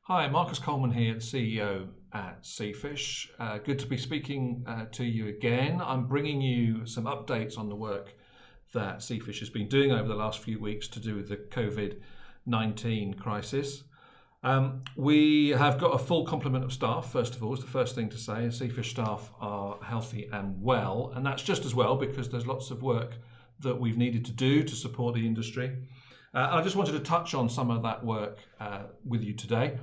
Hi, Marcus Coleman here, CEO at Seafish. Good to be speaking to you again. I'm bringing you some updates on the work that Seafish has been doing over the last few weeks to do with the COVID-19 crisis. We have got a full complement of staff, first of all, is the first thing to say. Seafish staff are healthy and well, and that's just as well because there's lots of work that we've needed to do to support the industry. I just wanted to touch on some of that work with you today.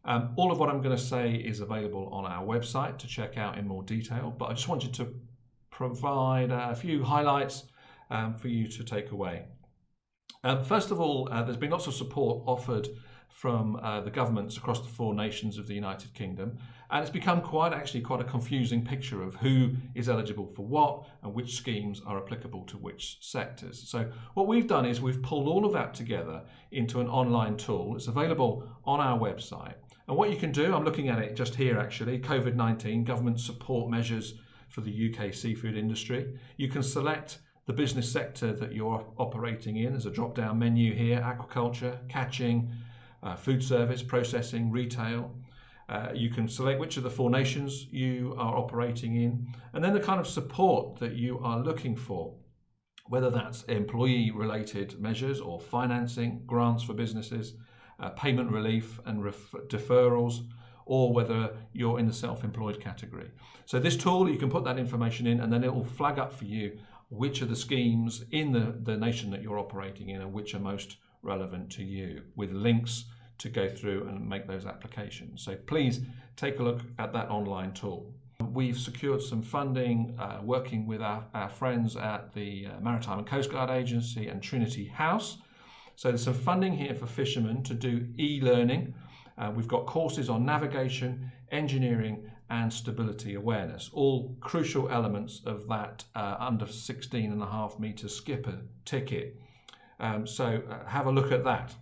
All of what I'm going to say is available on our website to check out in more detail, but I just wanted to provide a few highlights for you to take away. First of all, there's been lots of support offered from the governments across the four nations of the United Kingdom, and it's become quite a confusing picture of who is eligible for what and which schemes are applicable to which sectors. So what we've done is we've pulled all of that together into an online tool. It's available on our website, and what you can do, I'm looking at it just here actually, COVID-19 government support measures for the UK seafood industry. You can select the business sector that you're operating in. There's a drop-down menu here: aquaculture, catching, food service, processing, retail. You can select which of the four nations you are operating in, and then the kind of support that you are looking for, whether that's employee-related measures or financing, grants for businesses, payment relief and deferrals, or whether you're in the self-employed category. So this tool, you can put that information in, and then it will flag up for you which are the schemes in the nation that you're operating in and which are most relevant to you, with links to go through and make those applications. So please take a look at that online tool. We've secured some funding working with our friends at the Maritime and Coast Guard Agency and Trinity House. So there's some funding here for fishermen to do e-learning. We've got courses on navigation, engineering and stability awareness, all crucial elements of that under 16.5 metre skipper ticket. So have a look at that.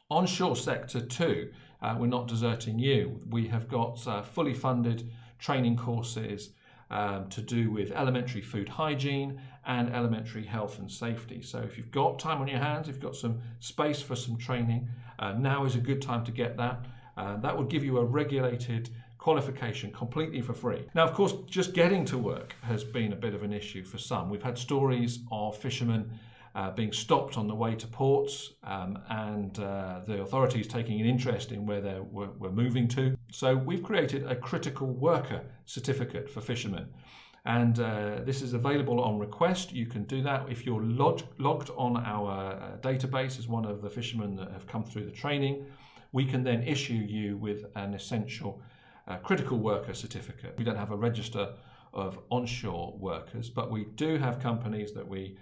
Onshore sector too, we're not deserting you. We have got fully funded training courses to do with elementary food hygiene and elementary health and safety. So if you've got time on your hands, if you've got some space for some training, now is a good time to get that. That would give you a regulated qualification completely for free. Now, of course, just getting to work has been a bit of an issue for some. We've had stories of fishermen being stopped on the way to ports and the authorities taking an interest in where we're moving to. So we've created a critical worker certificate for fishermen, and this is available on request. You can do that if you're logged on our database as one of the fishermen that have come through the training. We can then issue you with an essential critical worker certificate. We don't have a register of onshore workers, but we do have companies that we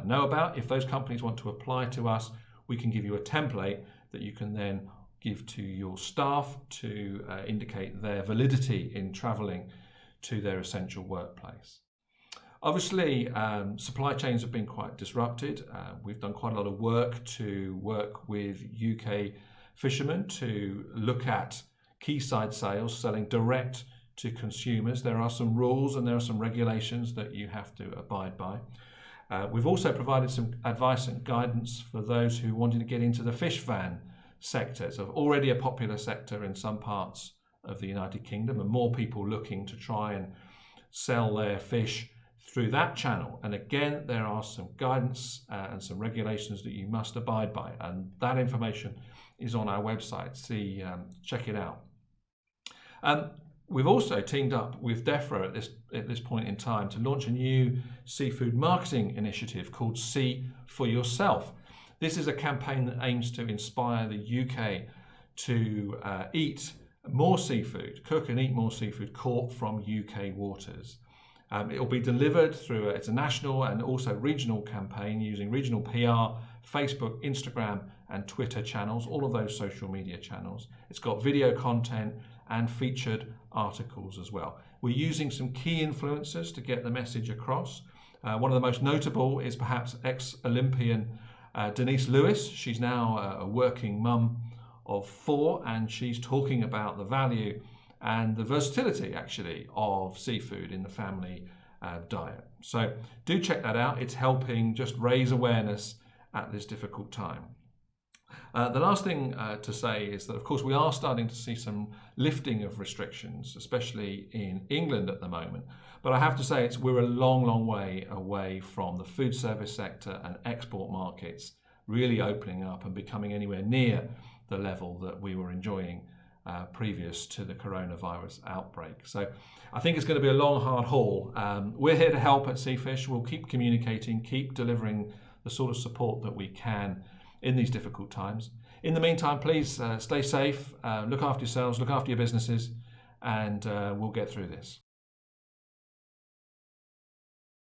know about. If those companies want to apply to us, we can give you a template that you can then give to your staff to indicate their validity in travelling to their essential workplace. Obviously, supply chains have been quite disrupted. We've done quite a lot of work to work with UK fishermen to look at quayside sales, selling direct to consumers. There are some rules and there are some regulations that you have to abide by. We've also provided some advice and guidance for those who wanted to get into the fish van sector. It's already a popular sector in some parts of the United Kingdom, and more people looking to try and sell their fish through that channel. And again, there are some guidance and some regulations that you must abide by, and that information is on our website. Check it out. We've also teamed up with DEFRA at this point in time to launch a new seafood marketing initiative called Sea for Yourself. This is a campaign that aims to inspire the UK to eat more seafood, cook and eat more seafood caught from UK waters. It will be delivered through it's a national and also regional campaign using regional PR, Facebook, Instagram and Twitter channels, all of those social media channels. It's got video content and featured articles as well. We're using some key influencers to get the message across. One of the most notable is perhaps ex-Olympian Denise Lewis. She's now a working mum of 4, and she's talking about the value and the versatility actually of seafood in the family diet. So do check that out. It's helping just raise awareness at this difficult time. The last thing to say is that, of course, we are starting to see some lifting of restrictions, especially in England at the moment. But I have to say we're a long, long way away from the food service sector and export markets really opening up and becoming anywhere near the level that we were enjoying previous to the coronavirus outbreak. So I think it's going to be a long, hard haul. We're here to help at Seafish. We'll keep communicating, keep delivering the sort of support that we can in these difficult times. In the meantime, please stay safe, look after yourselves, look after your businesses, and we'll get through this.